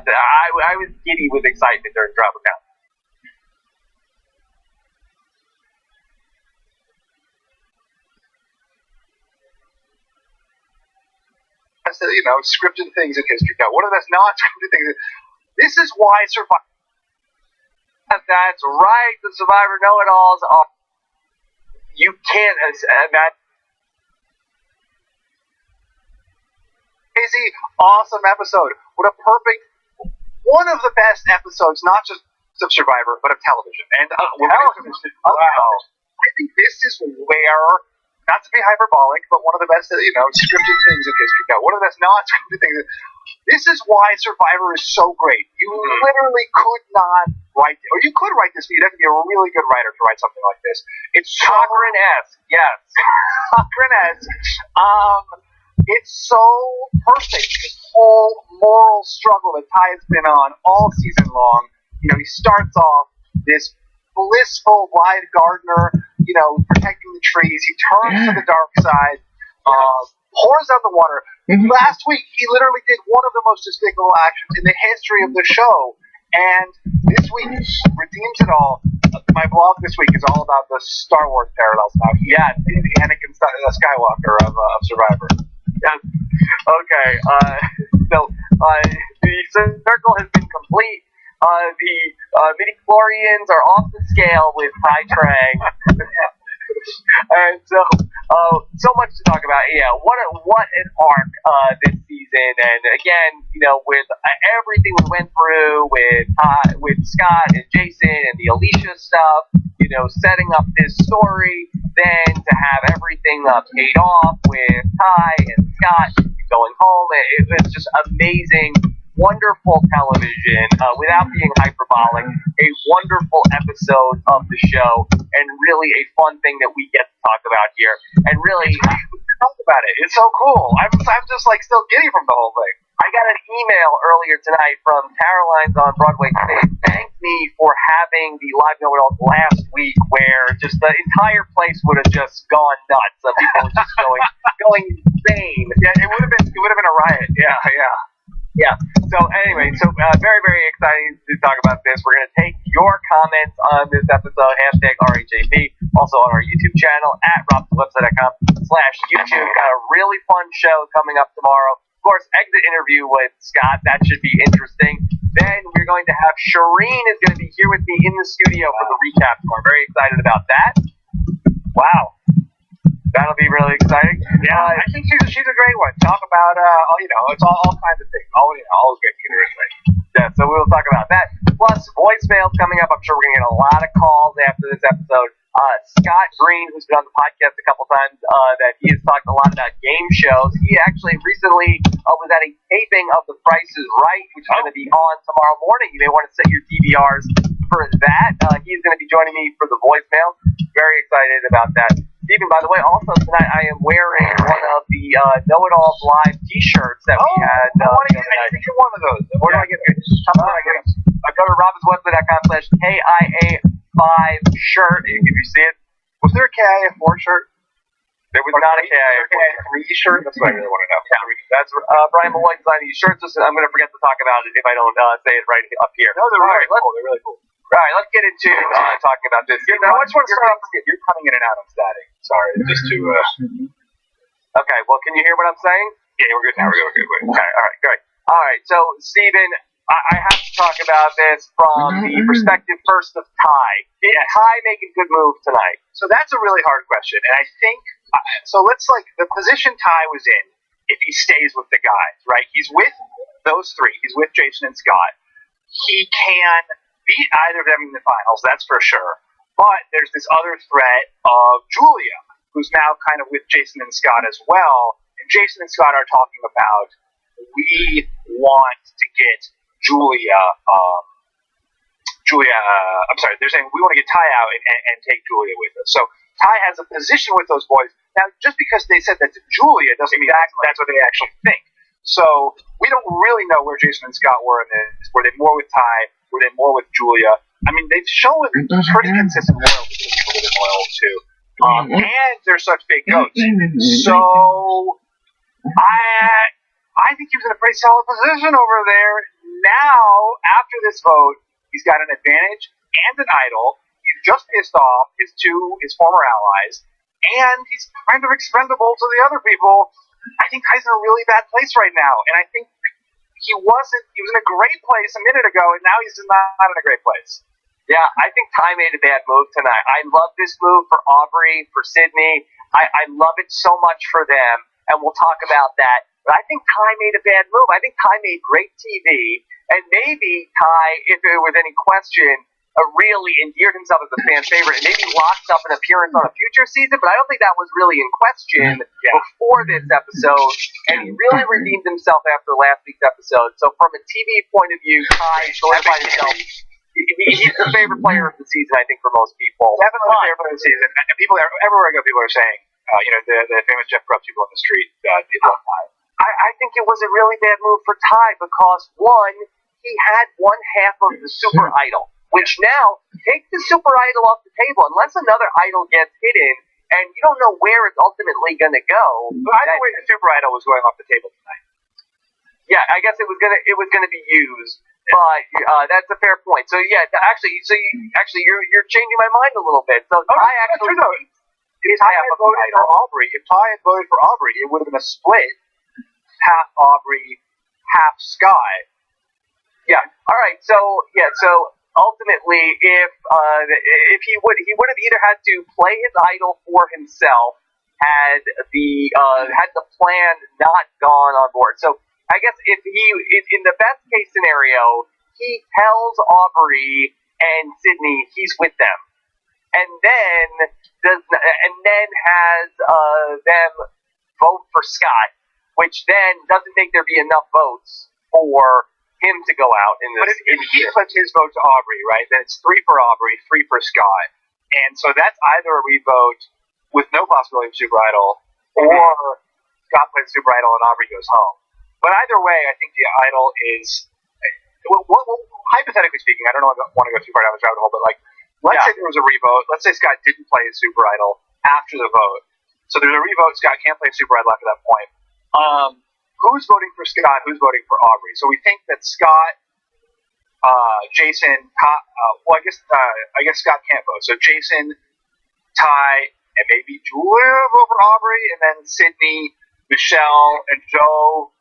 I was giddy with excitement during Tribal Council. Scripted things in history. Now, one of the best non-scripted things. This is why Survivor. That's right. The Survivor know-it-alls are. You can't imagine. Crazy, awesome episode. What a perfect, one of the best episodes, not just of Survivor, but of television. And television. Wow. I think this is where, not to be hyperbolic, but one of the best, scripted things in history. Now, one of the best non-scripted things. This is why Survivor is so great. You literally could not write, or you could write this, but you'd have to be a really good writer to write something like this. It's so Cochran-esque, yes. Cochran-esque. It's so perfect. This whole moral struggle that Ty has been on all season long. He starts off this blissful, wide gardener, protecting the trees. He turns to the dark side, pours out the water. Last week, he literally did one of the most despicable actions in the history of the show. And this week, redeems it all. My blog this week is all about the Star Wars parallels now. Yeah, the Anakin Skywalker of Survivor. Yes. Okay. So the circle has been complete. The midi-chlorians are off the scale with Ty Trang. And so much to talk about. Yeah, what an arc this season. And again, with everything we went through with Scott and Jason and the Alicia stuff, setting up this story, then to have everything paid off with Ty and Scott going home. It was just amazing. Wonderful television, without being hyperbolic, a wonderful episode of the show, and really a fun thing that we get to talk about here. And really, talk about it. It's so cool. I'm just still giddy from the whole thing. I got an email earlier tonight from Caroline's on Broadway. They thanked me for having the live know-it-alls last week, where just the entire place would have just gone nuts. People were just going insane. Yeah, it would have been a riot. Yeah. So anyway, very, very exciting to talk about this. We're going to take your comments on this episode, #RHAP, also on our YouTube channel at robswebsite.com/YouTube. Got a really fun show coming up tomorrow. Of course, exit interview with Scott. That should be interesting. Then we're going to have Shireen is going to be here with me in the studio for the recap. So I'm very excited about that. Wow. That'll be really exciting. Yeah, I think she's a great one. Talk about it's all kinds of things. Always great to get her in. Yeah, so we'll talk about that. Plus voicemails coming up. I'm sure we're gonna get a lot of calls after this episode. Scott Green, who's been on the podcast a couple times, that he has talked a lot about game shows. He actually recently was at a taping of The Price is Right, which is going to be on tomorrow morning. You may want to set your DVRs for that. He's going to be joining me for the voicemail. Very excited about that. Stephen, by the way, also tonight I am wearing one of the Know-It-Alls Live T-shirts that we had. I want to get one of those. Where do I get it? How do I get it? Go to robinswebsite.com/KIA5 shirt. If you see it. Was there a KIA4 shirt? There was not a KIA3 shirt? That's what I really want to know. Yeah. That's Brian Malloy designing these shirts. I'm going to forget to talk about it if I don't say it right up here. No, they're really cool. They're really cool. All right, let's get into talking about this. I just want to start off. You're coming in and out. I'm static. Sorry, just to. Okay, well, can you hear what I'm saying? Yeah, we're good now. We're good. Okay, all right, great. All right, so Stephen, I have to talk about this from the perspective first of Ty. Did Ty make a good move tonight? So that's a really hard question, and I think so. Let's the position Ty was in. If he stays with the guys, right? He's with those three. He's with Jason and Scott. He can beat either of them in the finals, that's for sure. But there's this other threat of Julia, who's now kind of with Jason and Scott as well. And Jason and Scott are talking about, we want to get Julia, they're saying we want to get Ty out and take Julia with us. So Ty has a position with those boys. Now, just because they said that to Julia doesn't mean that's what they actually think. So we don't really know where Jason and Scott were in this. Were they more with Ty? Were they more with Julia? I mean, they've shown pretty consistent loyalty to people they've been loyal to. And they're such big goats. So I think he was in a pretty solid position over there. now, after this vote, he's got an advantage and an idol. He's just pissed off his former allies, and he's kind of expendable to the other people. I think Ty's in a really bad place right now, and I think he was in a great place a minute ago, and now he's not in a great place. Yeah, I think Ty made a bad move tonight. I love this move for Aubrey, for Sydney. I love it so much for them, and we'll talk about that. But I think Ty made a bad move. I think Ty made great TV, and maybe Ty, if there was any question, really endeared himself as a fan favorite, and maybe locked up an appearance on a future season, but I don't think that was really in question before this episode, and he really redeemed himself after last week's episode. So from a TV point of view, Ty solidified himself. He's the favorite player of the season, I think, for most people. Definitely the favorite player of the season. And people everywhere I go, people are saying, the famous Jeff Grubb people on the street, they love Ty. I think it was a really bad move for Ty because, one, he had one half of the super idol, which now, take the super idol off the table. Unless another idol gets hidden, and you don't know where it's ultimately going to go. But either way, the super idol was going off the table tonight. Yeah, I guess it was gonna be used, but that's a fair point. So yeah, you're changing my mind a little bit. So Ty actually, if Ty had voted for Aubrey, it would have been a split, half Aubrey, half Sky. Yeah. All right. So ultimately, if he would have either had to play his idol for himself had the plan not gone on board. So I guess if in the best case scenario, he tells Aubrey and Sydney he's with them, and then has them vote for Scott, which then doesn't think there'd be enough votes for him to go out in this. But if he puts his vote to Aubrey, right, then it's 3 for Aubrey, 3 for Scott. And so that's either a revote with no possibility of Super Idol, or Scott plays Super Idol and Aubrey goes home. But either way, I think the idol is, hypothetically speaking, I don't want to go too far down this rabbit hole, but let's say there was a revote. Let's say Scott didn't play his Super Idol after the vote. So there's a revote. Scott can't play Super Idol after that point. Who's voting for Scott? Who's voting for Aubrey? So we think that Scott, Jason, I guess Scott can't vote. So Jason, Ty, and maybe Julia vote for Aubrey, and then Sydney, Michelle, and Joe.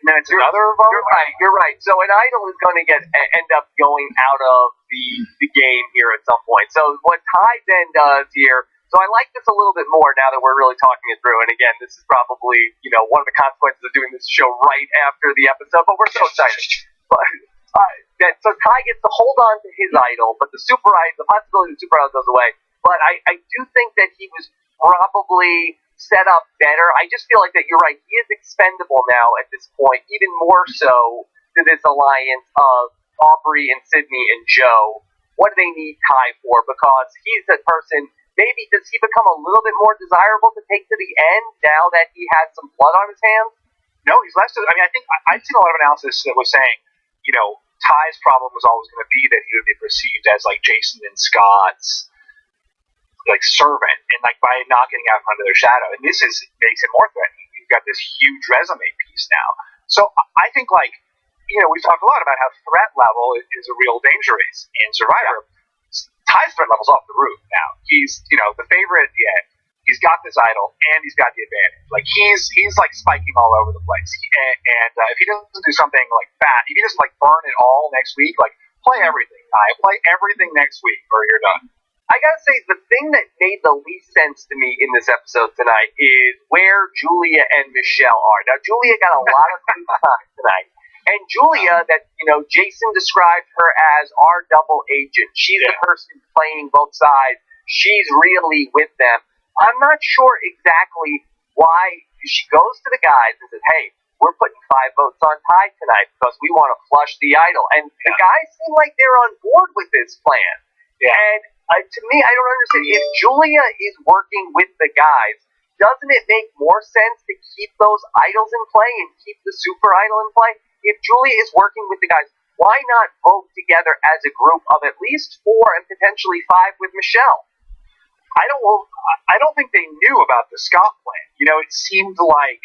And then it's another vote. You're right. So an idol is going to end up going out of the game here at some point. So what Ty then does here. So I like this a little bit more now that we're really talking it through. And again, this is probably, one of the consequences of doing this show right after the episode, but we're so excited. But so Ty gets to hold on to his idol, but the possibility of the super idol goes away. But I do think that he was probably set up better. I just feel like that you're right. He is expendable now at this point, even more so to this alliance of Aubrey and Sydney and Joe. What do they need Ty for? Because he's a person. Maybe does he become a little bit more desirable to take to the end now that he has some blood on his hands? No, he's less. I mean, I think I've seen a lot of analysis that was saying, Ty's problem was always going to be that he would be perceived as Jason and Scott's servant, and by not getting out from under their shadow. And this makes it more threatening. You've got this huge resume piece now. So I think we've talked a lot about how threat level is a real danger is in Survivor. Ty's threat level's off the roof now. He's, the favorite at the end. He's got this idol, and he's got the advantage. He's spiking all over the place. If he doesn't do something that, if he doesn't burn it all next week, play everything, Ty. Play everything next week, or you're done. I gotta say, the thing that made the least sense to me in this episode tonight is where Julia and Michelle are. Now, Julia got a lot of free time tonight. And Julia, that, Jason described her as our double agent. She's the person playing both sides. She's really with them. I'm not sure exactly why she goes to the guys and says, hey, we're putting 5 votes on Ty tonight because we want to flush the idol. And the guys seem like they're on board with this plan. Yeah. And to me, I don't understand. If Julia is working with the guys, doesn't it make more sense to keep those idols in play and keep the super idol in play? If Julia is working with the guys, why not vote together as a group of at least 4 and potentially 5 with Michelle? I don't think they knew about the Scott plan. It seemed at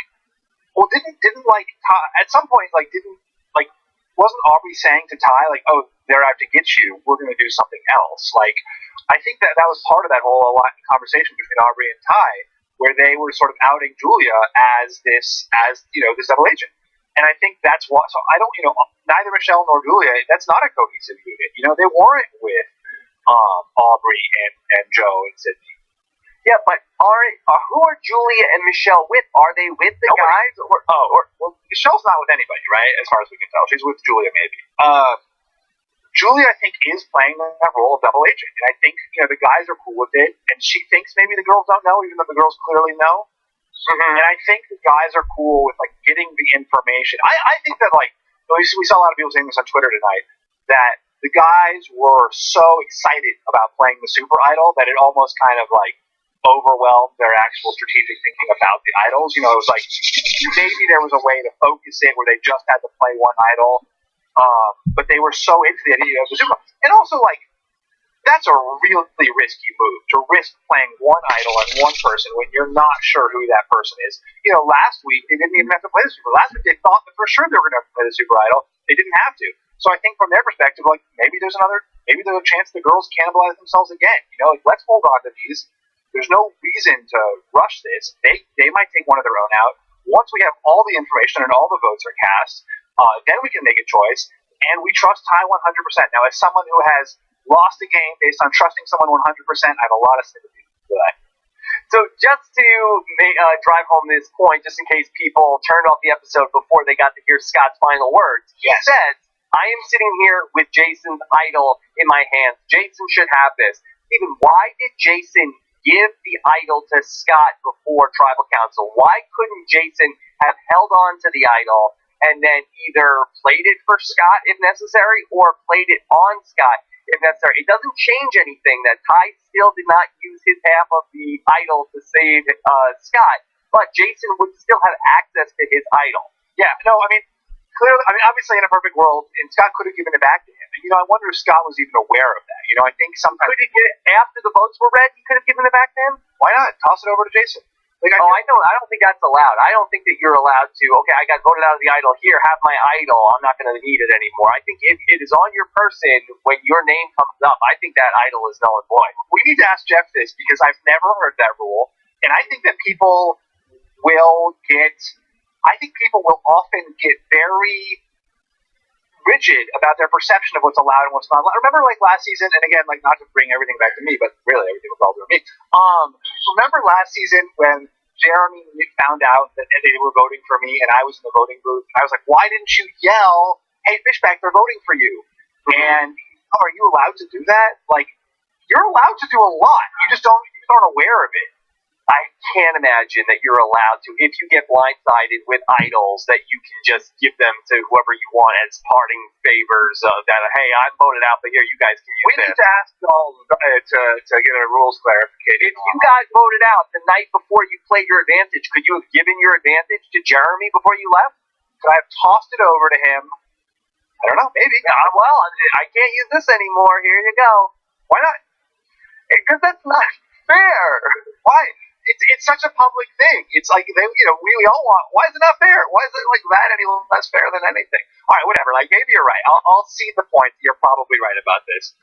some point, wasn't Aubrey saying to Ty, like, oh, they're out to get you, we're going to do something else? Like, I think that was part of that whole conversation between Aubrey and Ty, where they were sort of outing Julia as this double agent. And I think that's what, so I don't, neither Michelle nor Julia, that's not a cohesive unit. They weren't with Aubrey and Joe and Sydney. Yeah, but who are Julia and Michelle with? Are they with the guys? Well, Michelle's not with anybody, right? As far as we can tell. She's with Julia, maybe. Julia, I think, is playing that role of double agent. And I think, the guys are cool with it. And she thinks maybe the girls don't know, even though the girls clearly know. Mm-hmm. And I think the guys are cool with, like, getting the information. I think that, like, we saw a lot of people saying this on Twitter tonight, that the guys were so excited about playing the Super Idol that it almost kind of, like, overwhelmed their actual strategic thinking about the idols. It was like, maybe there was a way to focus it where they just had to play one idol, but they were so into the idea of the Super Bowl. And also, like, that's a really risky move, to risk playing one idol and one person when you're not sure who that person is. Last week, they didn't even have to play the Super Bowl. Last week, they thought that for sure they were going to play the Super Idol. They didn't have to. So I think from their perspective, like, maybe there's a chance the girls cannibalize themselves again. Like, let's hold on to these. There's no reason to rush this. They might take one of their own out. Once we have all the information and all the votes are cast, then we can make a choice. And we trust Ty 100%. Now, as someone who has lost a game based on trusting someone 100%, I have a lot of sympathy for that. So just to drive home this point, just in case people turned off the episode before they got to hear Scott's final words, he says, I am sitting here with Jason's idol in my hands. Jason should have this. Stephen, why did Jason give the idol to Scott before Tribal Council? Why couldn't Jason have held on to the idol and then either played it for Scott if necessary or played it on Scott if necessary? It doesn't change anything that Ty still did not use his half of the idol to save Scott, but Jason would still have access to his idol. Yeah, no, clearly, obviously in a perfect world, and Scott could have given it back to him. And, I wonder if Scott was even aware of that. I think sometimes... Could he get it after the votes were read? He could have given it back to him? Why not? Toss it over to Jason. Like, I don't think that's allowed. I don't think that you're allowed to, okay, I got voted out of the idol, here, have my idol, I'm not going to need it anymore. I think if it is on your person when your name comes up, I think that idol is null and void. We need to ask Jeff this, because I've never heard that rule, and I think that people will often get very rigid about their perception of what's allowed and what's not allowed. Remember, like, last season, and again, like, not to bring everything back to me, but really everything was all to me. Remember last season when Jeremy found out that they were voting for me and I was in the voting booth, and I was like, why didn't you yell, hey, Fishback, they're voting for you? And, are you allowed to do that? Like, you're allowed to do a lot. You aren't aware of it. I can't imagine that you're allowed to, if you get blindsided with idols, that you can just give them to whoever you want as parting favors that, hey, I'm voted out, but here, you guys can use We need to ask y'all to get a rules clarification. If you guys voted out the night before you played your advantage, could you have given your advantage to Jeremy before you left? Could I have tossed it over to him? I don't know, maybe. Well, I can't use this anymore. Here you go. Why not? Because that's not fair. Why? It's such a public thing. It's like, we all want, why is it not fair? Why is it like that any less fair than anything? All right, whatever. Like, maybe you're right. I'll see the point. You're probably right about this.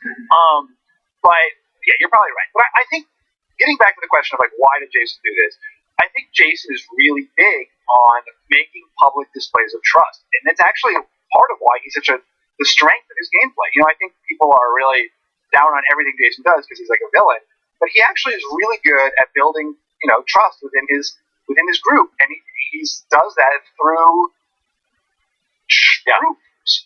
But yeah, you're probably right. But I think, getting back to the question of like, why did Jason do this? I think Jason is really big on making public displays of trust. And it's actually part of why he's the strength of his gameplay. I think people are really down on everything Jason does because he's like a villain. But he actually is really good at building trust within his group, and he does that through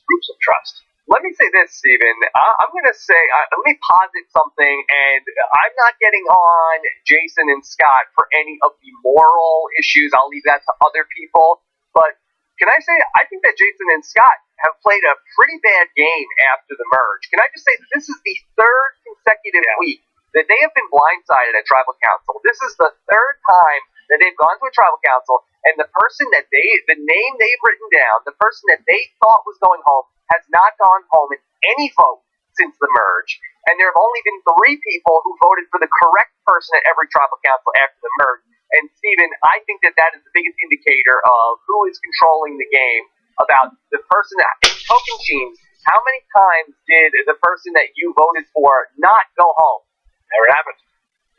groups of trust. Let me say this, Stephen. I'm going to say, let me posit something, and I'm not getting on Jason and Scott for any of the moral issues. I'll leave that to other people. But can I say, I think that Jason and Scott have played a pretty bad game after the merge. Can I just say that this is the third consecutive week that they have been blindsided at Tribal Council. This is the third time that they've gone to a Tribal Council, and the name they've written down, the person that they thought was going home, has not gone home in any vote since the merge. And there have only been 3 people who voted for the correct person at every Tribal Council after the merge. And Stephen, I think that is the biggest indicator of who is controlling the game about the person that token machines. How many times did the person that you voted for not go home? Never happened.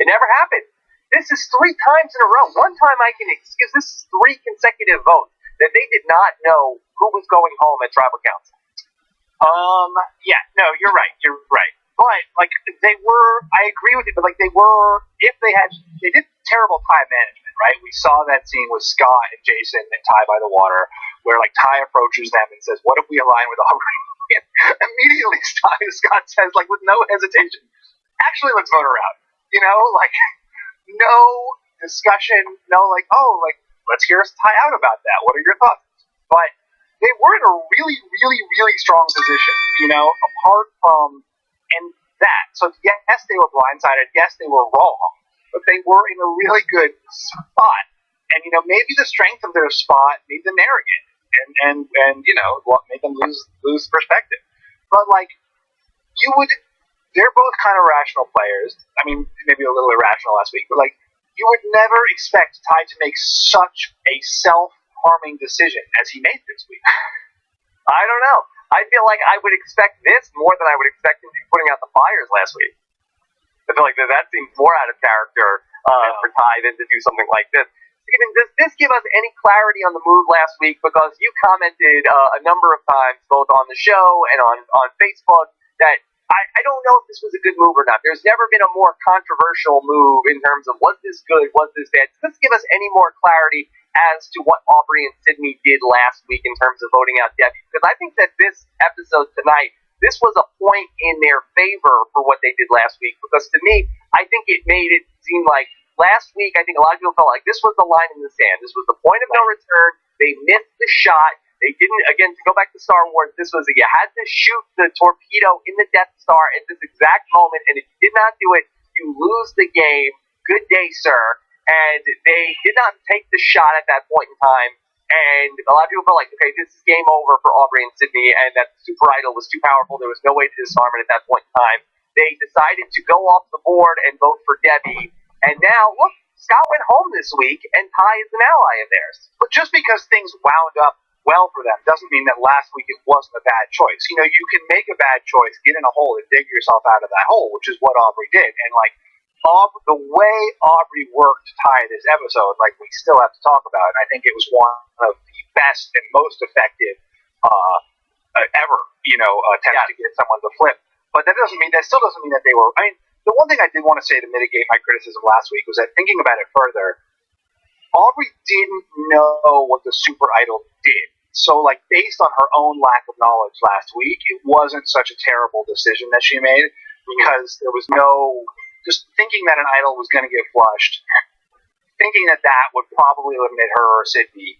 It never happened. This is 3 times in a row. One time I can excuse, this is 3 consecutive votes that they did not know who was going home at tribal council. Yeah, no, you're right. But, like, they were, I agree with you, but, like, they did terrible time management, right? We saw that scene with Scott and Jason and Ty by the water, where, like, Ty approaches them and says, what if we align with Aubrey? Immediately, Scott says, like, with no hesitation, actually, let's vote her out. You know, like, no discussion, no, like, oh, like, let's hear Ty out about that. What are your thoughts? But they were in a really, really, really strong position, you know, apart from that. So, yes, they were blindsided. Yes, they were wrong. But they were in a really good spot. And, you know, maybe the strength of their spot made them arrogant. And you know, what made them lose perspective. But, like, they're both kind of rational players. I mean, maybe a little irrational last week, but, like, you would never expect Ty to make such a self-harming decision as he made this week. I don't know. I feel like I would expect this more than I would expect him to be putting out the fires last week. I feel like that seems more out of character for Ty than to do something like this. Steven, does this give us any clarity on the move last week? Because you commented a number of times, both on the show and on Facebook, that I don't know if this was a good move or not. There's never been a more controversial move in terms of was this good, was this bad. Does this give us any more clarity as to what Aubrey and Sydney did last week in terms of voting out Debbie? Because I think that this episode tonight, this was a point in their favor for what they did last week. Because to me, I think it made it seem like last week, I think a lot of people felt like this was the line in the sand. This was the point of no return. They missed the shot. They didn't, again, to go back to Star Wars, this was, you had to shoot the torpedo in the Death Star at this exact moment, and if you did not do it, you lose the game. Good day, sir. And they did not take the shot at that point in time, and a lot of people felt like, okay, this is game over for Aubrey and Sydney, and that Super Idol was too powerful. There was no way to disarm it at that point in time. They decided to go off the board and vote for Debbie, and now, look, Scott went home this week, and Ty is an ally of theirs. But just because things wound up well for them doesn't mean that last week it wasn't a bad choice. You know, you can make a bad choice, get in a hole, and dig yourself out of that hole, which is what Aubrey did. And, like, the way Aubrey worked Ty this episode, like, we still have to talk about it. I think it was one of the best and most effective ever, you know, attempt to get someone to flip. But that still doesn't mean that they were, I mean, the one thing I did want to say to mitigate my criticism last week was that thinking about it further, Aubrey didn't know what the Super Idol did. So, like, based on her own lack of knowledge last week, it wasn't such a terrible decision that she made because there was just thinking that an idol was going to get flushed, thinking that would probably eliminate her or Sydney,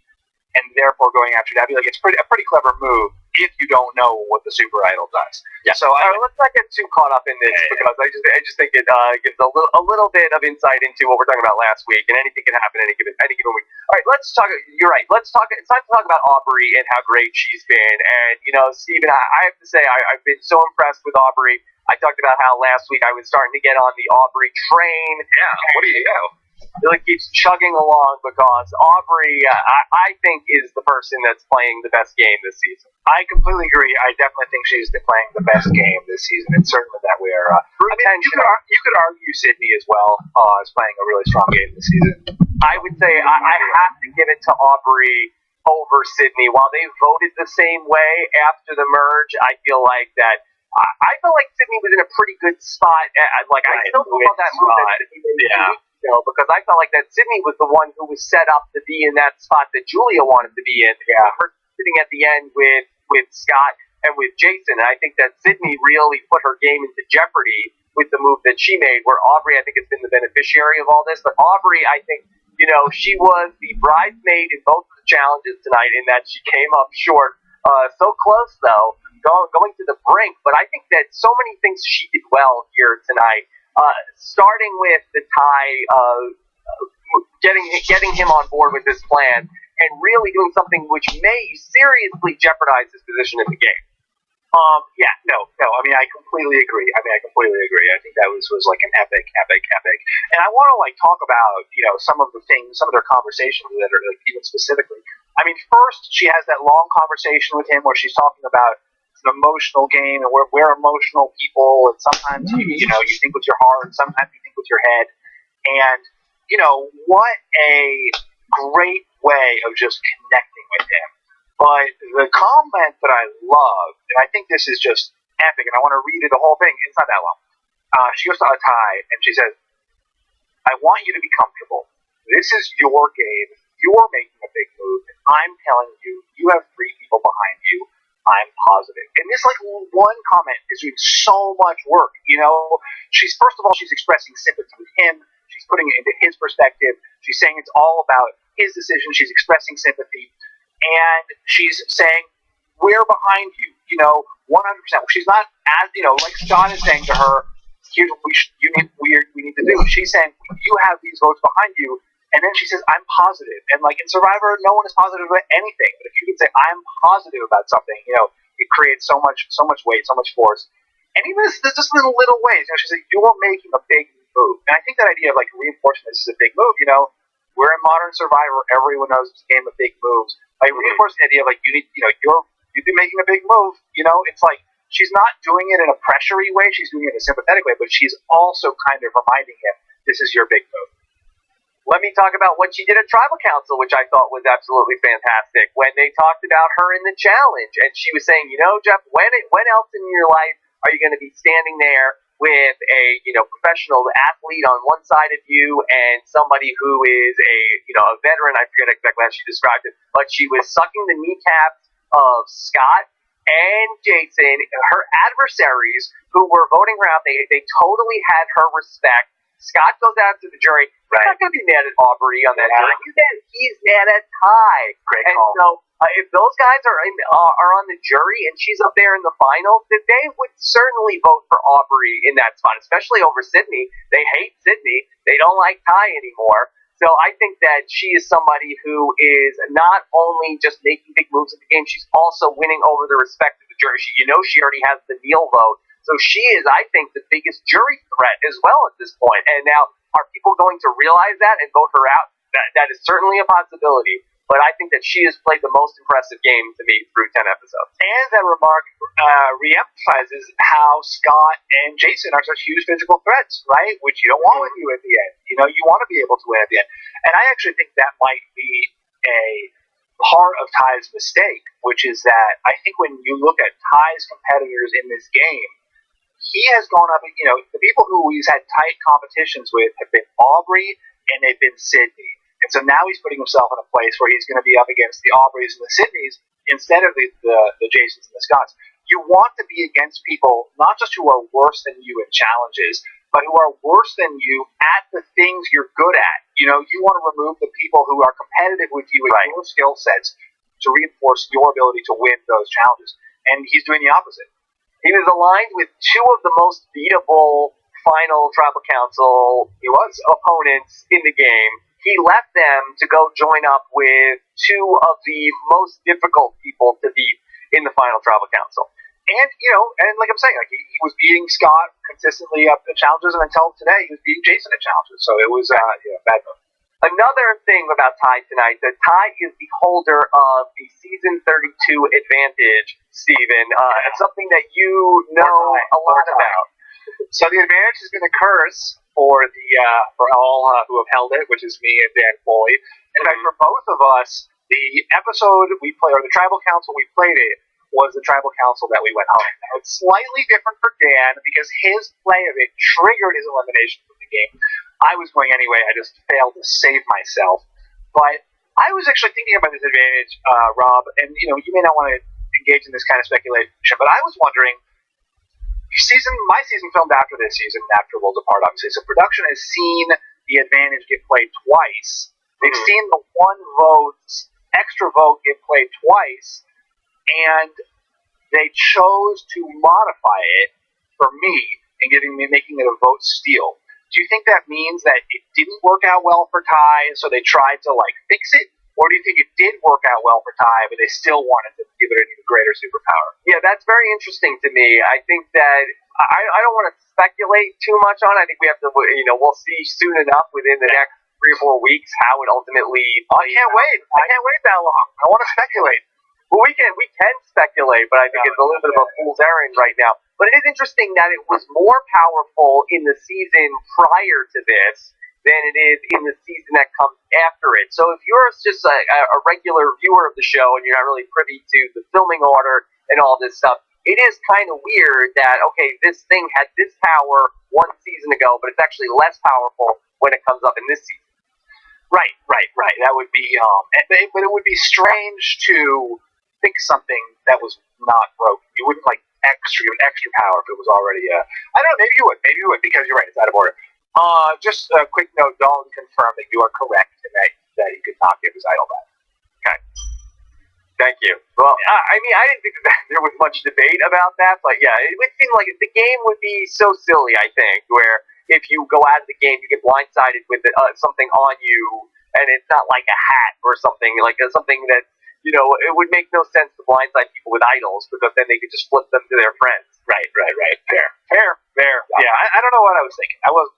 and therefore going after Debbie. Like, it's a pretty clever move if you don't know what the Super Idol does. Yeah. So let's not get too caught up in this because I just think it gives a little bit of insight into what we're talking about last week, and anything can happen any given week. All right, let's talk. You're right. Let's talk. It's time to talk about Aubrey and how great she's been. And you know, Steven, I have to say I've been so impressed with Aubrey. I talked about how last week I was starting to get on the Aubrey train. Yeah. What do you know? It really keeps chugging along because Aubrey, I think, is the person that's playing the best game this season. I completely agree. I definitely think she's playing the best game this season. It's certainly that we are. I mean, you could argue Sydney as well is playing a really strong game this season. I would say I have to give it to Aubrey over Sydney. While they voted the same way after the merge, I feel like that. I felt like Sydney was in a pretty good spot. I still love that move that Sydney made. Yeah. Because I felt like that Sydney was the one who was set up to be in that spot that Julia wanted to be in. Yeah. Her sitting at the end with Scott and with Jason. And I think that Sydney really put her game into jeopardy with the move that she made, where Aubrey, I think, has been the beneficiary of all this. But Aubrey, I think, you know, she was the bridesmaid in both of the challenges tonight in that she came up short. So close, though, going to the brink. But I think that so many things she did well here tonight. Starting with the Ty, getting him on board with this plan, and really doing something which may seriously jeopardize his position in the game. No. I mean, I completely agree. I think that was like an epic. And I want to talk about some of their conversations that are even specifically. I mean, first she has that long conversation with him where she's talking about it's an emotional game and we're emotional people, and sometimes you know you think with your heart, and sometimes you think with your head, and you know what a great way of just connecting with him. But the comment that I love, and I think this is just epic, and I want to read it the whole thing. It's not that long. She goes to Atai and she says, "I want you to be comfortable. This is your game. You're making a big move, and I'm telling you, you have 3 people behind you. I'm positive." And this like one comment is doing so much work. You know, she's first of all she's expressing sympathy with him. She's putting it into his perspective. She's saying it's all about his decision. She's expressing sympathy, and she's saying, "We're behind you." You know, 100%. She's not as like Scott is saying to her, "Here's what we need to do." She's saying, "You have these votes behind you." And then she says, "I'm positive." And like in Survivor, no one is positive about anything. But if you can say, "I'm positive about something," it creates so much weight, so much force. And even just little ways. She said, "You're making a big move." And I think that idea of like reinforcing this is a big move. We're in modern Survivor. Everyone knows this game of big moves. Like reinforcing the idea of like you'd be making a big move. It's like she's not doing it in a pressury way. She's doing it in a sympathetic way. But she's also kind of reminding him, "This is your big move." Let me talk about what she did at Tribal Council, which I thought was absolutely fantastic. When they talked about her in the challenge, and she was saying, Jeff, when else in your life are you going to be standing there with a professional athlete on one side of you and somebody who is a veteran? I forget exactly how she described it, but she was sucking the kneecaps of Scott and Jason, her adversaries who were voting her out. They totally had her respect. Scott goes out to the jury. He's not going to be mad at Aubrey on that jury. He's mad at Ty. Great and call. So if those guys are on the jury and she's up there in the finals, then they would certainly vote for Aubrey in that spot, especially over Sydney. They hate Sydney. They don't like Ty anymore. So I think that she is somebody who is not only just making big moves in the game, she's also winning over the respect of the jury. She already has the Neil vote. So she is, I think, the biggest jury threat as well at this point. And now, are people going to realize that and vote her out? That is certainly a possibility. But I think that she has played the most impressive game to me through 10 episodes. And that remark reemphasizes how Scott and Jason are such huge physical threats, right? Which you don't want with you at the end. You want to be able to win at the end. And I actually think that might be a part of Ty's mistake, which is that I think when you look at Ty's competitors in this game, he has gone up, the people who he's had tight competitions with have been Aubrey and they've been Sydney. And so now he's putting himself in a place where he's going to be up against the Aubreys and the Sydneys instead of the Jasons and the Scotts. You want to be against people not just who are worse than you in challenges, but who are worse than you at the things you're good at. You want to remove the people who are competitive with you in your skill sets to reinforce your ability to win those challenges. And he's doing the opposite. He was aligned with 2 of the most beatable final Tribal Council opponents in the game. He left them to go join up with 2 of the most difficult people to beat in the final Tribal Council. And, and like I'm saying, like he was beating Scott consistently up at challenges, and until today, he was beating Jason at challenges. So it was bad move. Another thing about Ty tonight, that Ty is the holder of the Season 32 advantage, Steven. Something that you know a lot about. So the advantage has been a curse for all who have held it, which is me and Dan Foley. In fact, for both of us, the episode we played, or the Tribal Council we played it, was the Tribal Council that we went home. Now, it's slightly different for Dan because his play of it triggered his elimination from the game. I was going anyway. I just failed to save myself. But I was actually thinking about this advantage, Rob, and you may not want to engage in this kind of speculation, but I was wondering, my season filmed after this season, after Worlds Apart, obviously, so production has seen the advantage get played twice. They've seen the extra vote get played twice, and they chose to modify it for me and making it a vote steal. Do you think that means that it didn't work out well for Ty, so they tried to fix it? Or do you think it did work out well for Ty, but they still wanted to give it an even greater superpower? Yeah, that's very interesting to me. I think that I don't want to speculate too much on it. I think we have to, we'll see soon enough within the next 3 or 4 weeks how it ultimately. I can't wait. I can't wait that long. I want to speculate. Well, we can speculate, but I think it's a little bit of a fool's errand right now. But it is interesting that it was more powerful in the season prior to this than it is in the season that comes after it. So if you're just a regular viewer of the show and you're not really privy to the filming order and all this stuff, it is kind of weird that, okay, this thing had this power one season ago, but it's actually less powerful when it comes up in this season. Right. That would be, but it would be strange to fix something that was not broken. You wouldn't give extra power if it was already I don't know, maybe you would, because you're right, it's out of order. Just a quick note, Dalton confirmed that you are correct in that he could not give his idol back. Okay. Thank you. Well, I didn't think that there was much debate about that, but yeah, it would seem like the game would be so silly, I think, where if you go out of the game, you get blindsided with something on you, and it's not like a hat or something, like something that, it would make no sense to blindside people with idols, because then they could just flip them to their friends. Right. Fair. Yeah, I don't know what I was thinking. I wasn't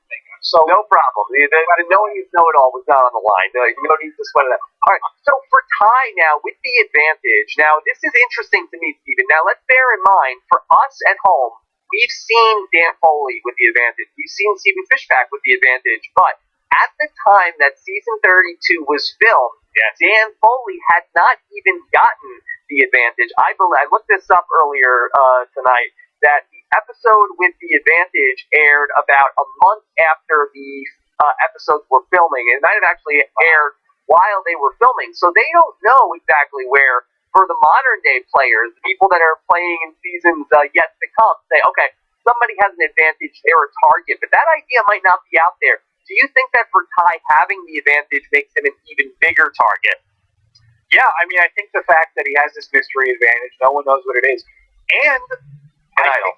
thinking. So no problem. The knowing is know-it-all was not on the line. No need to sweat it out. All right, so for Ty now, with the advantage, now this is interesting to me, Stephen. Now let's bear in mind, for us at home, we've seen Dan Foley with the advantage. We've seen Stephen Fishback with the advantage, but at the time that season 32 was filmed, Dan Foley had not even gotten the advantage. I looked this up earlier tonight, that the episode with the advantage aired about a month after the episodes were filming. It might have actually aired while they were filming. So they don't know exactly where, for the modern day players, the people that are playing in seasons yet to come, say, okay, somebody has an advantage, they're a target. But that idea might not be out there. Do you think that for Ty, having the advantage makes him an even bigger target? Yeah, I think the fact that he has this mystery advantage, no one knows what it is, and an idol.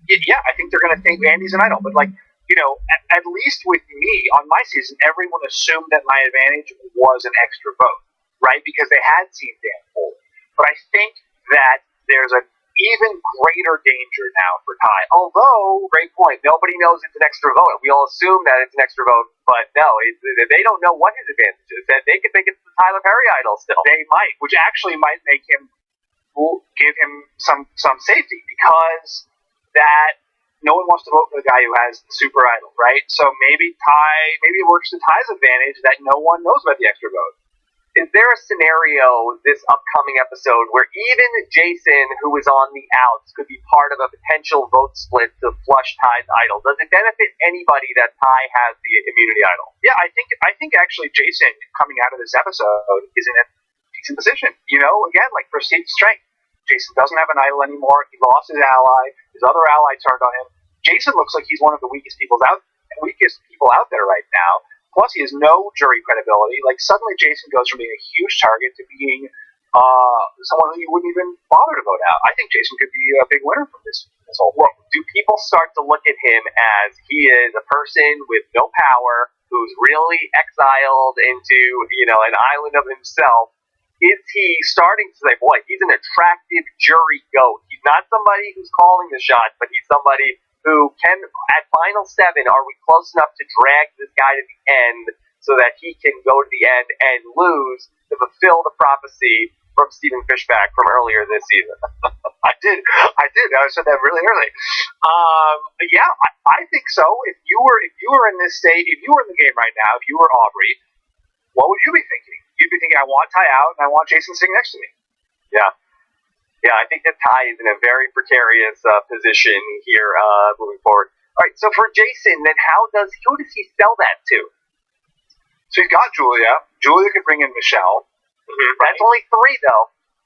I think they're going to think Andy's an idol. But at least with me on my season, everyone assumed that my advantage was an extra vote, right? Because they had seen Dan Foley. But I think that there's an even greater danger now for Ty. Although, great point. Nobody knows it's an extra vote. We all assume that it's an extra vote, but no, they don't know what his advantage is. That they could think it's the Tyler Perry idol still. They might, which actually might make him give him some safety, because that no one wants to vote for the guy who has the super idol, right? So maybe it works to Ty's advantage that no one knows about the extra vote. Is there a scenario this upcoming episode where even Jason, who is on the outs, could be part of a potential vote split to flush Ty's idol? Does it benefit anybody that Ty has the immunity idol? Yeah, I think actually Jason, coming out of this episode, is in a decent position. Again, like perceived strength. Jason doesn't have an idol anymore. He lost his ally. His other ally turned on him. Jason looks like he's one of the weakest people out there right now. Plus, he has no jury credibility. Like, suddenly Jason goes from being a huge target to being someone who you wouldn't even bother to vote out. I think Jason could be a big winner from this whole thing. Do people start to look at him as he is a person with no power, who's really exiled into, an island of himself? Is he starting to say, boy, he's an attractive jury goat? He's not somebody who's calling the shots, but he's somebody who can, at Final 7, are we close enough to drag this guy to the end so that he can go to the end and lose to fulfill the prophecy from Stephen Fishback from earlier this season? I did. I said that really early. I think so. If you were in this state, if you were in the game right now, if you were Aubrey, what would you be thinking? You'd be thinking, I want Ty out, and I want Jason sitting next to me. Yeah, I think that Ty is in a very precarious position here moving forward. All right, so for Jason, then who does he sell that to? So he's got Julia. Julia could bring in Michelle. Mm-hmm. Right. That's only 3, though.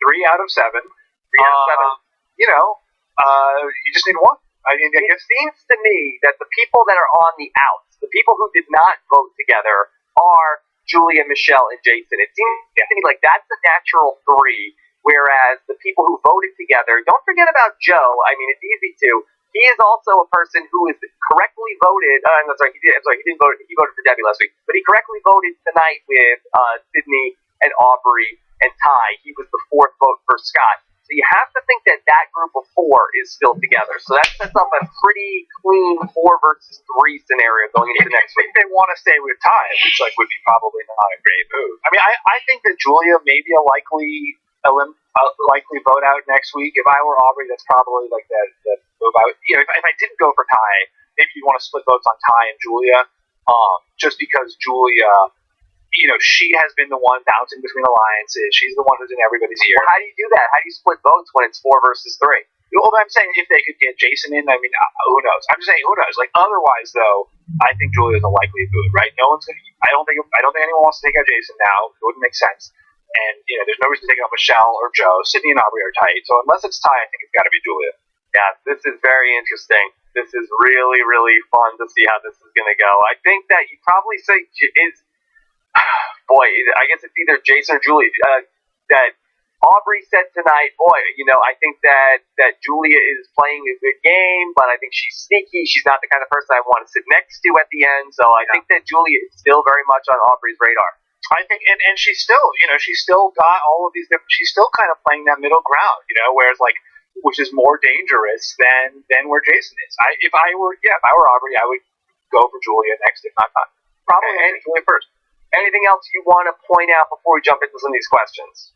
3 out of 7. 3 out of 7. You just need one. It seems to me that the people that are on the outs, the people who did not vote together, are Julia, Michelle, and Jason. It seems to me like that's the natural 3. Whereas the people who voted together, don't forget about Joe. I mean, it's easy to. He is also a person who is correctly voted. He didn't vote. He voted for Debbie last week, but he correctly voted tonight with Sydney and Aubrey and Ty. He was the 4th vote for Scott. So So you have to think that group of 4 is still together. So that sets up a pretty clean 4 versus 3 scenario going into next week. If they want to stay with Ty, which would be probably not a great move. I mean, I think that Julia may be a likely vote out next week. If I were Aubrey, that's probably the move out. If I didn't go for Ty, maybe you want to split votes on Ty and Julia, just because Julia, she has been the one bouncing between alliances. She's the one who's in everybody's ear. Well, how do you do that? How do you split votes when it's 4 versus 3? Well, I'm saying if they could get Jason in, I mean, who knows? I'm just saying who knows. Otherwise, though, I think Julia's a likely boot, right? No one's gonna. I don't think anyone wants to take out Jason now. It wouldn't make sense. And there's no reason to take out Michelle or Joe. Sydney and Aubrey are tight. So unless it's Ty, I think it's got to be Julia. Yeah, this is very interesting. This is really, really fun to see how this is going to go. I think that you probably say boy, I guess it's either Jason or Julia. That Aubrey said tonight, boy, I think that Julia is playing a good game, but I think she's sneaky. She's not the kind of person I want to sit next to at the end. So I think that Julia is still very much on Aubrey's radar. I think, and she's still, she's still got all of these different. She's still kind of playing that middle ground, whereas which is more dangerous than where Jason is. If I were Aubrey, I would go for Julia next, if not Ty. Probably Julia first. Anything else you want to point out before we jump into some of these questions?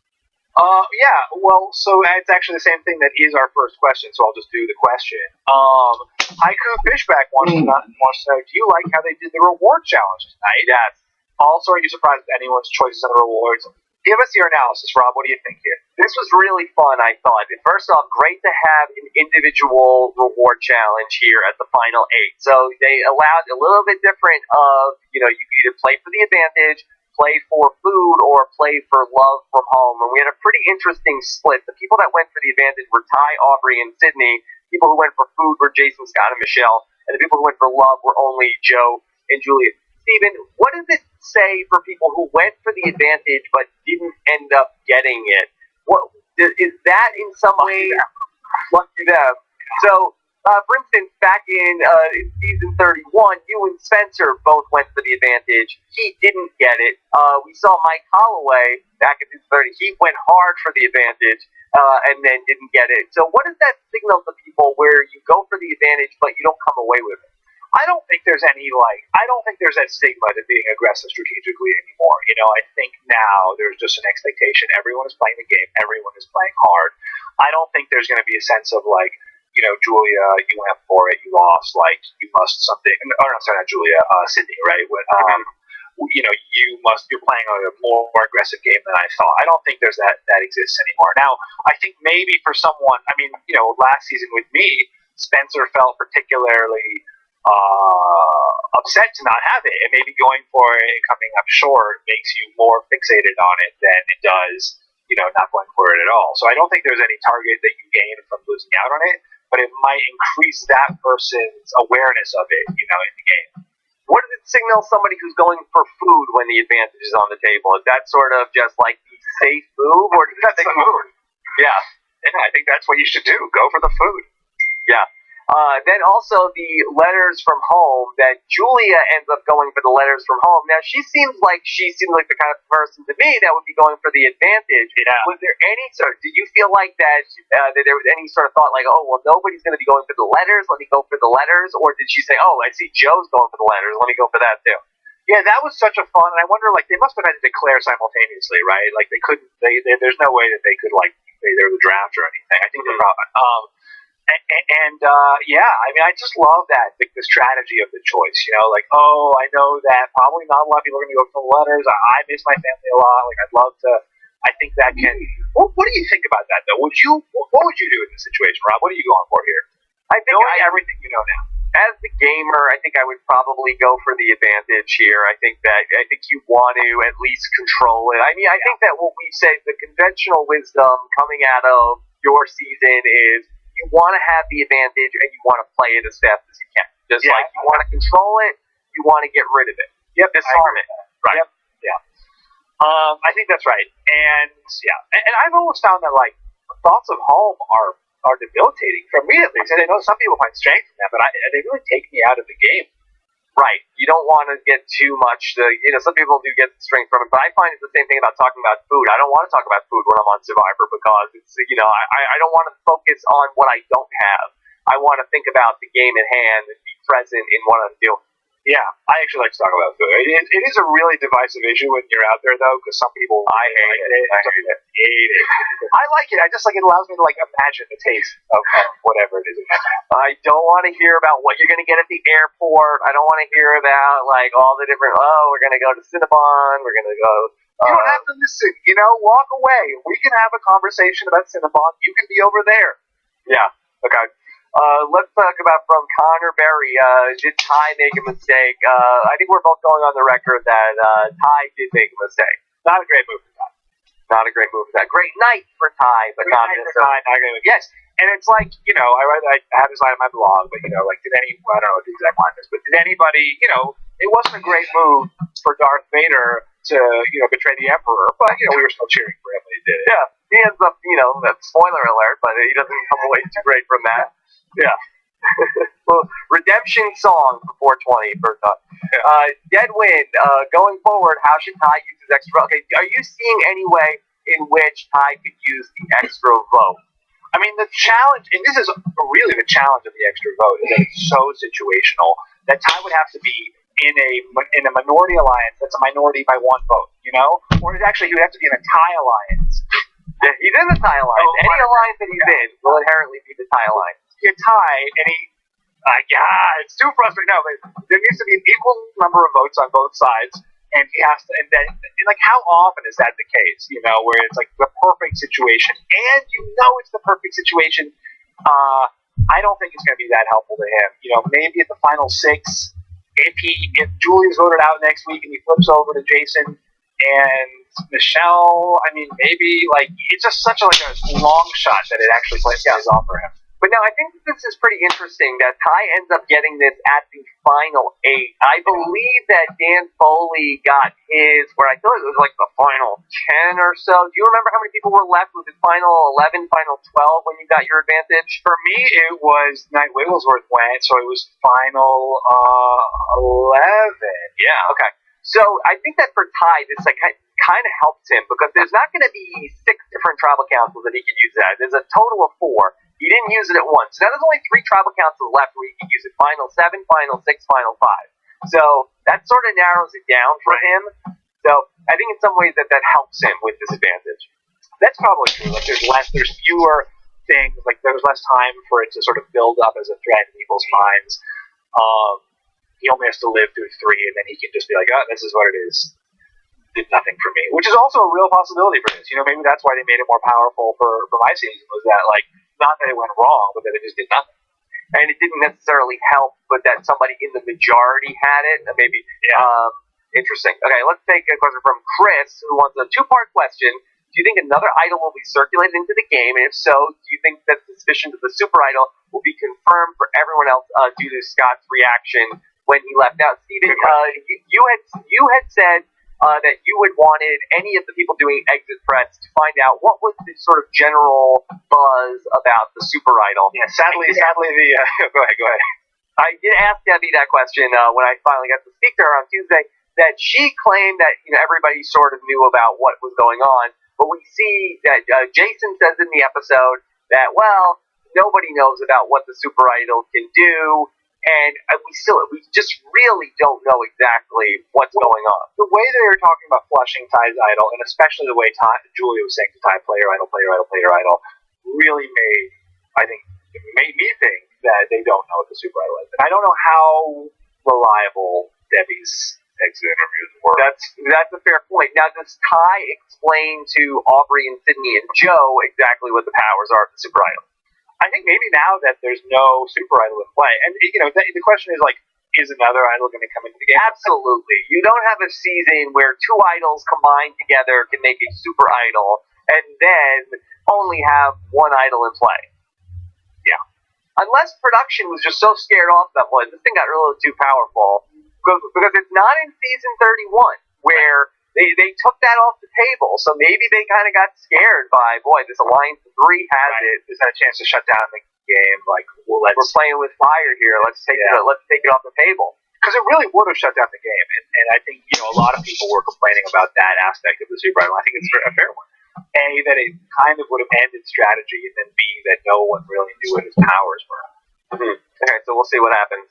Yeah, well, so it's actually the same thing that is our first question, so I'll just do the question. Haiku Fishback wants to know, do you like how they did the reward challenge tonight? Yes. Also, are you surprised at anyone's choices on the rewards? Give us your analysis, Rob. What do you think here? This was really fun, I thought. First off, great to have an individual reward challenge here at the final 8. So they allowed a little bit different of, you could either play for the advantage, play for food, or play for love from home. And we had a pretty interesting split. The people that went for the advantage were Ty, Aubrey, and Sydney. People who went for food were Jason, Scott, and Michelle. And the people who went for love were only Joe and Julia. Steven, what does it say for people who went for the advantage but didn't end up getting it? What is that in some way lucky them? So, for instance, back in season 31, you and Spencer both went for the advantage. He didn't get it. We saw Mike Holloway back in season 30. He went hard for the advantage and then didn't get it. So what does that signal to people where you go for the advantage but you don't come away with it? I don't think there's that stigma to being aggressive strategically anymore. I think now there's just an expectation. Everyone is playing the game. Everyone is playing hard. I don't think there's going to be a sense of Julia, you went for it, you lost, you must something. Or no, sorry, not Julia, Sydney, right? You're playing a more aggressive game than I thought. I don't think there's that exists anymore. Now, I think maybe for someone, last season with me, Spencer felt particularly upset to not have it, and maybe going for it coming up short makes you more fixated on it than it does, not going for it at all. So I don't think there's any target that you gain from losing out on it, but it might increase that person's awareness of it, in the game. What does it signal somebody who's going for food when the advantage is on the table? Is that sort of just the safe move, or does that's the move? Yeah, and I think that's what you should do. Go for the food. Yeah. Then also the letters from home, that Julia ends up going for the letters from home. Now, she seems like the kind of person to me that would be going for the advantage. Yeah. Was there any did you feel like that there was any sort of thought nobody's going to be going for the letters, let me go for the letters? Or did she say, I see Joe's going for the letters, let me go for that too? Yeah, that was such a fun, and I wonder, they must have had to declare simultaneously, right? They couldn't, there's no way that they could, say they're the draft or anything. I think they're probably, I just love that, the strategy of the choice, I know that probably not a lot of people are going to go for the letters. I miss my family a lot. I'd love to, I think that can, what do you think about that, though? What would you do in this situation, Rob? What are you going for here? I think everything you know now. As the gamer, I think I would probably go for the advantage here. I think you want to at least control it. I think that what we say, the conventional wisdom coming out of your season is, you want to have the advantage and you want to play it as fast as you can. You want to control it, you want to get rid of it. Yep, disarm it. Right. Yep. Yeah. I think that's right. And I've always found that thoughts of home are debilitating for me at least. And I know some people find strength in that, but they really take me out of the game. Right. You don't want to get too much. Some people do get strength from it, but I find it's the same thing about talking about food. I don't want to talk about food when I'm on Survivor because I don't want to focus on what I don't have. I want to think about the game at hand and be present in what I'm doing. Yeah, I actually like to talk about food. It is a really divisive issue when you're out there, though, because some people I hate it. I like it. I just like it allows me to imagine the taste of whatever it is in my mouth. I don't want to hear about what you're going to get at the airport. I don't want to hear about all the different. We're going to go to Cinnabon. We're going to go. You don't have to listen. Walk away. We can have a conversation about Cinnabon. You can be over there. Yeah. Okay. Let's talk about from Connor Berry. Did Ty make a mistake? I think we're both going on the record that Ty did make a mistake. Not a great move for Ty. Not a great move for that. Great night for Ty, but not necessarily. Not a great move. Yes, and it's I have this line in my blog, but did I don't know what the exact line is, but did anybody, it wasn't a great move for Darth Vader to, betray the Emperor, but, we were still cheering for him when he did it. Yeah, he ends up, spoiler alert, but he doesn't come away too great from that. Yeah. Well, redemption song for 420 for Dead Wind. Going forward, how should Ty use his extra? Okay, are you seeing any way in which Ty could use the extra vote? I mean, the challenge, and this is really the challenge of the extra vote, is that it's so situational that Ty would have to be in a minority alliance that's a minority by one vote, or actually he would have to be in a tie alliance. Yeah, he's in the tie alliance. Any alliance that he's in will inherently be the tie alliance. You tie, and it's too frustrating. No, but there needs to be an equal number of votes on both sides, and he has to. And how often is that the case? Where it's the perfect situation, and it's the perfect situation. I don't think it's going to be that helpful to him. Maybe at the final 6, if Julia's voted out next week and he flips over to Jason and Michelle, I mean, maybe it's just such a long shot that it actually plays off for him. But now I think this is pretty interesting that Ty ends up getting this at the final 8. I believe that Dan Foley got his, where I feel it was the final 10 or so. Do you remember how many people were left with the final 11, final 12 when you got your advantage? For me, it was Night Wigglesworth went, so it was final 11. Yeah, okay. So I think that for Ty, this kind of helps him because there's not going to be 6 different tribal councils that he can use that. There's a total of 4. He didn't use it at once. Now there's only 3 tribal councils left where he can use it. Final 7, Final 6, Final 5. So that sort of narrows it down for him. So I think in some ways that helps him with this advantage. That's probably true. There's fewer things. There's less time for it to sort of build up as a threat in people's minds. He only has to live through 3, and then he can just be this is what it is. Did nothing for me, which is also a real possibility for this. Maybe that's why they made it more powerful for my season, was that not that it went wrong, but that it just did nothing. And it didn't necessarily help, but that somebody in the majority had it. Maybe interesting. Okay, let's take a question from Chris, who wants a 2-part question. Do you think another idol will be circulated into the game? And if so, do you think that suspicions of the super idol will be confirmed for everyone else due to Scott's reaction when he left out? Steven, you had said that you had wanted any of the people doing exit threats to find out what was the sort of general buzz about the super idol. Yeah, sadly, go ahead. I did ask Debbie that question when I finally got to speak to her on Tuesday, that she claimed that everybody sort of knew about what was going on, but we see that Jason says in the episode that, nobody knows about what the super idol can do. And we just really don't know exactly what's going on. The way they were talking about flushing Ty's idol, and especially the way Julia was saying to Ty, player idol, really made me think that they don't know what the super idol is. And I don't know how reliable Debbie's exit interviews were. That's a fair point. Now, does Ty explain to Aubrey and Sydney and Joe exactly what the powers are of the super idol? I think maybe now that there's no super idol in play, and the question is another idol going to come into the game? Absolutely. You don't have a season where 2 idols combined together can make a super idol, and then only have 1 idol in play. Yeah. Unless production was just so scared off that one, this thing got a little too powerful, because it's not in season 31 where they took that off the table, so maybe they kind of got scared by, this Alliance 3 has it. There's not a chance to shut down the game. We're playing with fire here. Let's take it off the table. because it really would have shut down the game. And I think, you know, a lot of people were complaining about that aspect of the Super Idol. I think it's a fair one. A, that it kind of would have ended strategy, and then B, that no one really knew what his powers were. Mm-hmm. Okay, so we'll see what happens.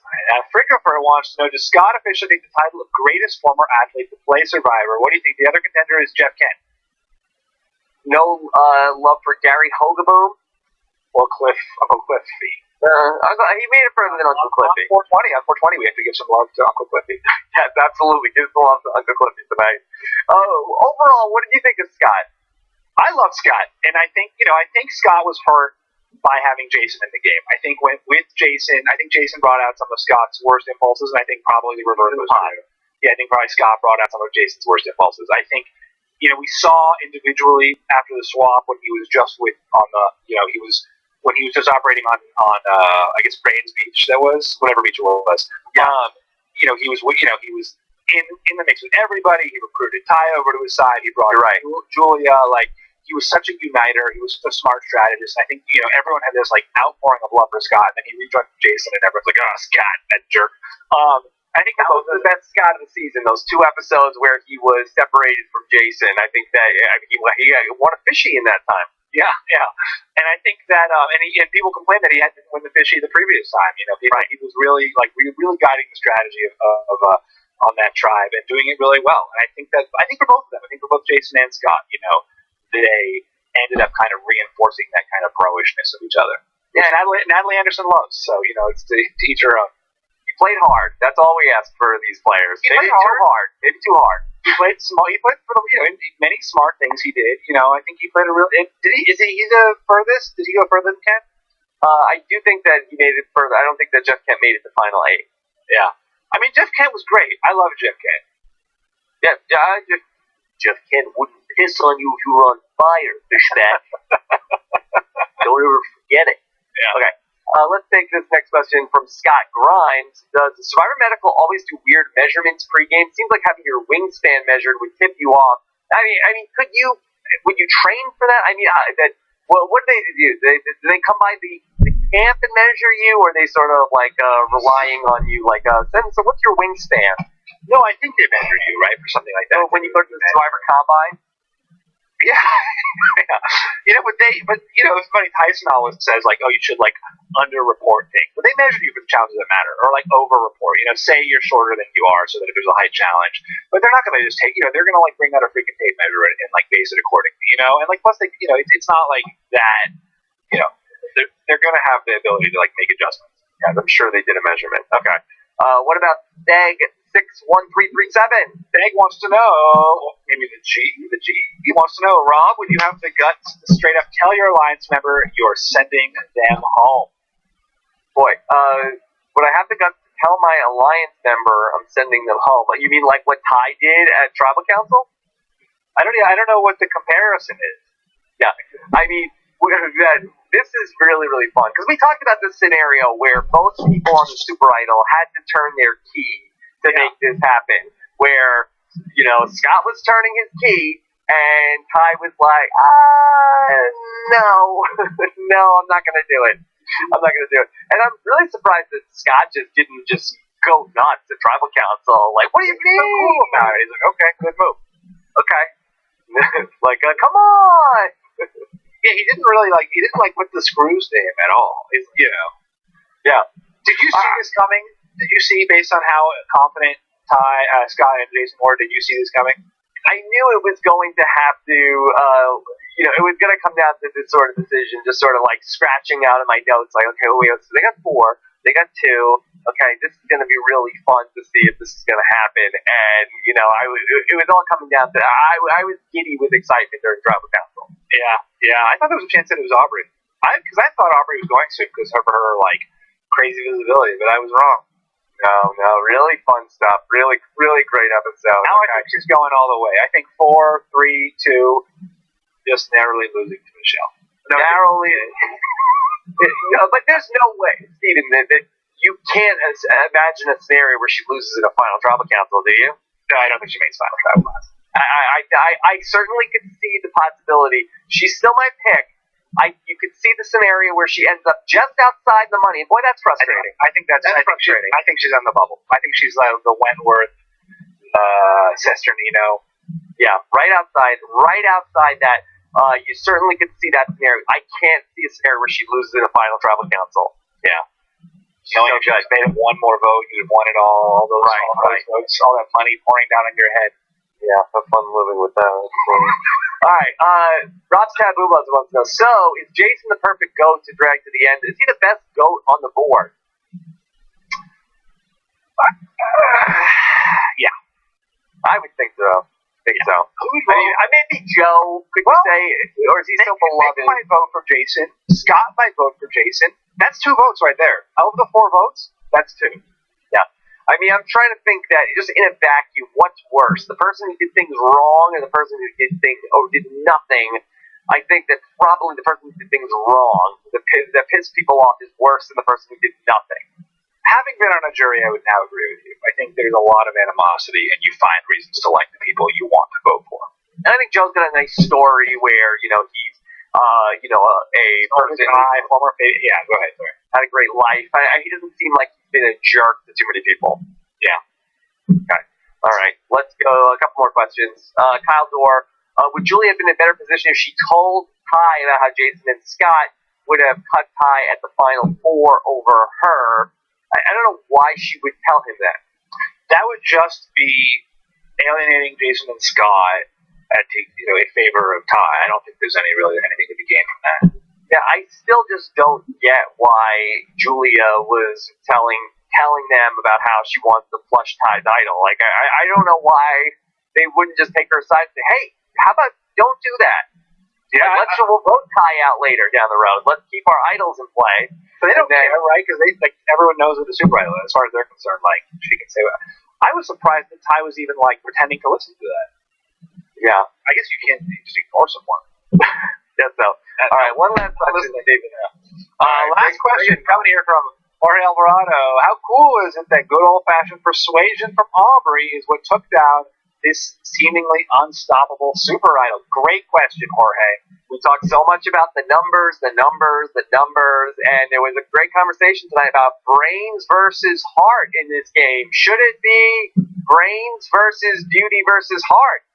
Frickerfer wants to know, does Scott officially take the title of greatest former athlete to play Survivor? What do you think? The other contender is Jeff Kent. No love for Gary Hogaboom? Or Uncle Cliffy. He made it further than Uncle Cliffy. On 420, we have to give some love to Uncle Cliffy. Yes, absolutely. Give some love to Uncle Cliffy tonight. Overall, what did you think of Scott? I love Scott, and I think Scott was hurt by having Jason in the game. I think with Jason, brought out some of Scott's worst impulses, and I think probably the reverse was true. Yeah, I think probably Scott brought out some of Jason's worst impulses. I think, you know, we saw individually after the swap when he was just when he was just operating on I guess Braden's beach, that was whatever beach it was. Yeah. He was in the mix with everybody. He recruited Ty over to his side. He brought Julia. Like, he was such a uniter. He was such a smart strategist. I think, you know, everyone had this like outpouring of love for Scott, and then he rejoined Jason, and everyone's like, "Oh, Scott, that jerk." I think that was the best Scott of the season. Those 2 episodes where he was separated from Jason. I think that he won a fishy in that time. Yeah. And I think that, and people complained that he had to win the fishy the previous time. You know, he was really guiding the strategy of on that tribe and doing it really well. And I think for both of them, I think for both Jason and Scott, you know, they ended up kind of reinforcing that kind of bro-ishness of each other. Yeah, Natalie Anderson loves. So, you know, it's to each her own. He played hard. That's all we ask for these players. Maybe too hard. Maybe too hard. He played small. He played for many smart things. He did. You know, I think he played a real. Did he? Is he the furthest? Did he go further than Kent? I do think that he made it further. I don't think that Jeff Kent made it to final 8. Yeah. I mean, Jeff Kent was great. I love Jeff Kent. Jeff Kent wouldn't piss on you if you were on fire, Fishback. Don't ever forget it. Yeah. Okay. Let's take this next question from Scott Grimes. Does Survivor Medical always do weird measurements pregame? Seems like having your wingspan measured would tip you off. I mean, would you train for that? I mean, what do they do? Do they come by the camp and measure you, or are they sort of like relying on you? Like, so what's your wingspan? No, I think they measure you, right, for something like that. So when you go to the Survivor Combine? Yeah. You know, but it's funny. Tyson always says, like, oh, you should, like, under-report things. But they measure you for the challenges that matter, or, like, over-report. You know, say you're shorter than you are so that if there's a height challenge. But they're not going to just take, you know, they're going to, like, bring out a freaking tape measure and like, base it accordingly, you know? And, like, plus, they, you know, it's not like that, you know, they're going to have the ability to, like, make adjustments. Yeah, I'm sure they did a measurement. Okay. What about Stag 61337? Stag wants to know, maybe the G, he wants to know, Rob, would you have the guts to straight up tell your alliance member you're sending them home? Boy, would I have the guts to tell my alliance member I'm sending them home? You mean like what Ty did at Tribal Council? I don't know what the comparison is. Yeah, I mean, this is really, really fun, because we talked about this scenario where both people on the Super Idol had to turn their key to make this happen, where, you know, Scott was turning his key, and Ty was like, no, no, I'm not going to do it. And I'm really surprised that Scott didn't go nuts at Tribal Council. Like, what do you mean? So cool about it. He's like, okay, good move. Okay. Like, come on! Yeah, he didn't put the screws to him at all. You know. Yeah. Did you see this coming? Did you see, based on how confident Scott and Jason were, did you see this coming? I knew it was going to have to, it was going to come down to this sort of decision, just sort of like scratching out of my notes, like, okay, so they got 4, they got 2, okay, this is going to be really fun to see if this is going to happen, and, you know, it was all coming down to, I was giddy with excitement during Tribal Council. Yeah, I thought there was a chance that it was Aubrey. Because I thought Aubrey was going to, because of her, like, crazy visibility, but I was wrong. No, really fun stuff. Really, really great episode. Now I think she's going all the way. I think 4, 3, 2, just narrowly losing to Michelle. Narrowly. But there's no way, Steven, that you can't imagine a scenario where she loses in a final Tribal Council, do you? No, I don't think she makes final Tribal Council. I certainly could see the possibility. She's still my pick, You could see the scenario where she ends up just outside the money. And boy, that's frustrating. I think that's frustrating. I think she's on the bubble. I think she's the Wentworth, Sesternino. Yeah, right outside that. You certainly could see that scenario. I can't see a scenario where she loses in a final tribal council. Yeah. Knowing if you just made it one more vote, you'd have won it all. All those votes, all that money pouring down on your head. Yeah, have fun living with that. All right, Rob's Taboo Buzz wants to know, so is Jason the perfect goat to drag to the end? Is he the best goat on the board? Yeah, I would think so. I mean, maybe Joe, could you say, or is he so beloved? Nick might vote for Jason. Scott might vote for Jason. That's 2 votes right there. Out of the 4 votes, that's 2. Yeah. I mean, I'm trying to think that just in a vacuum, what's worse? The person who did things wrong or the person who did things or did nothing? I think that probably the person who did things wrong, that pissed people off, is worse than the person who did nothing. Having been on a jury, I would now agree with you. I think there's a lot of animosity, and you find reasons to like the people you want to vote for. And I think Joe's got a nice story where, he's, a person, former, yeah, go ahead, sorry. Had a great life. He doesn't seem like he's been a jerk to too many people. Yeah. Okay. All right. Let's go. A couple more questions. Kyle Dorr, would Julie have been in a better position if she told Ty about how Jason and Scott would have cut Ty at the final 4 over her? I don't know why she would tell him that. That would just be alienating Jason and Scott at a favor of Ty. I don't think there's anything to be gained from that. Yeah, I still just don't get why Julia was telling them about how she wants to flush Ty's idol. Like, I don't know why they wouldn't just take her aside and say, hey, how about don't do that? Yeah, we'll vote Ty out later down the road. Let's keep our idols in play. But they don't care, right? Because everyone knows who the super idol is, as far as they're concerned. Like, she can say that. I was surprised that Ty was even pretending to listen to that. Yeah, I guess you can't just ignore someone. Yes, so. All right, one last question. Last question coming here from Jorge Alvarado. How cool is it that good old-fashioned persuasion from Aubrey is what took down this seemingly unstoppable super idol? Great question, Jorge. We talked so much about the numbers, and there was a great conversation tonight about brains versus heart in this game. Should it be brains versus beauty versus heart?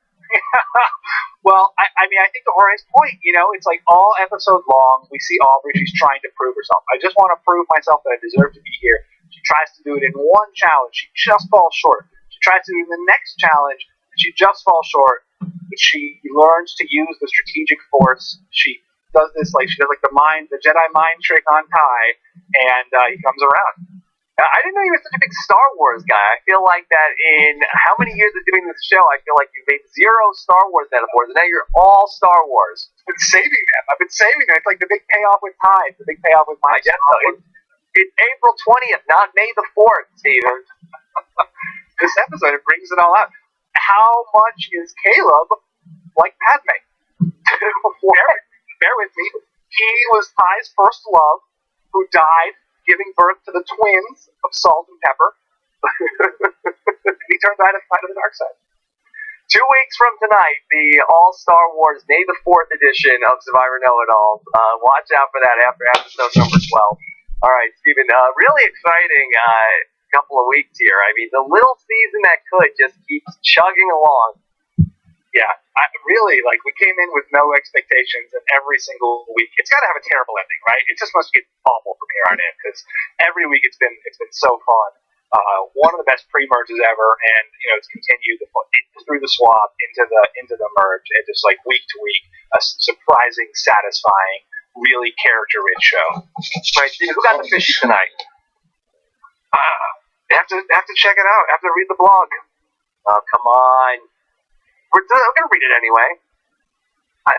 Well, I think to Jorge's point, it's like all episode long, we see Aubrey, she's trying to prove herself. I just want to prove myself that I deserve to be here. She tries to do it in one challenge. She just falls short. She tries to do it in the next challenge. She just falls short, but she learns to use the strategic force. She does this the Jedi mind trick on Ty, and he comes around. I didn't know you were such a big Star Wars guy. I feel like that in how many years of doing this show, I feel like you've made 0 Star Wars metaphors, and now you're all Star Wars. I've been saving them. It's like the big payoff with Ty. The big payoff with my Star Wars. It's April 20th, not May the 4th, Steven. This episode, it brings it all out. How much is Caleb like Padme? Bear with me. He was Ty's first love, who died giving birth to the twins of Salt and Pepper. He turned right to the dark side. 2 weeks from tonight, the All Star Wars May the 4th edition of Survivor Know-It-All. Watch out for that after episode number 12. All right, Steven, really exciting couple of weeks here. I mean, the little season that could just keeps chugging along. Yeah, we came in with no expectations, and every single week, it's got to have a terrible ending, right? It just must get awful from here on in, because every week it's been so fun. One of the best pre-merges ever, and it's continued through the swap into the merge, and just week to week, a surprising, satisfying, really character-rich show. Right, Steven, who got the fishy tonight? Have to check it out. Have to read the blog. Oh, come on. We're going to read it anyway.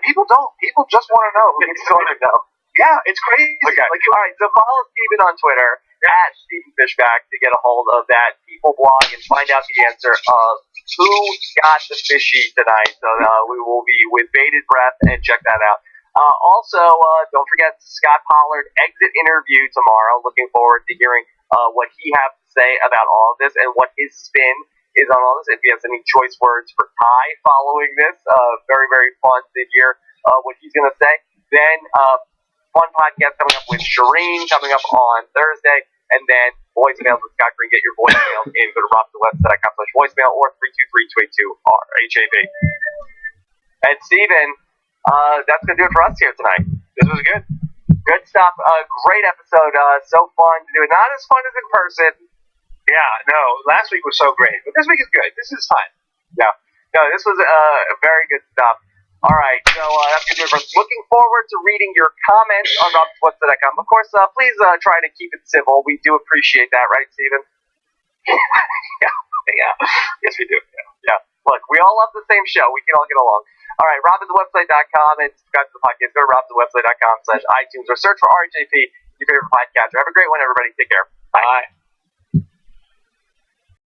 People don't. People just want to know. Yeah, it's crazy. Okay. All right, so follow Steven on Twitter, @StevenFishback, to get a hold of that People blog and find out the answer of who got the fishy tonight. So we will be with bated breath and check that out. Also, don't forget Scott Pollard exit interview tomorrow. Looking forward to hearing what he has to say about all of this and what his spin is on all this. If he has any choice words for Ty following this, very, very fun to hear what he's going to say. Then fun podcast coming up with Shireen coming up on Thursday. And then voicemails with Scott Green. Get your voicemails in. Go to robthewebsite.com/voicemail or 323-282-RHAV. And Steven, that's going to do it for us here tonight. This was good. Good stuff. Great episode. So fun to do it. Not as fun as in person. Yeah, no, last week was so great. But this week is good. This is fun. Yeah. No, this was very good stuff. All right, so that's going to do it for us. Looking forward to reading your comments on robswhatsaid.com. Of course, please try to keep it civil. We do appreciate that, right, Steven? Yeah. Yes, we do. Yeah. Look, we all love the same show. We can all get along. All right, robswhatsaid.com and subscribe to the podcast. Go to robswhatsaid.com/iTunes or search for RJP, your favorite podcaster. Have a great one, everybody. Take care. Bye.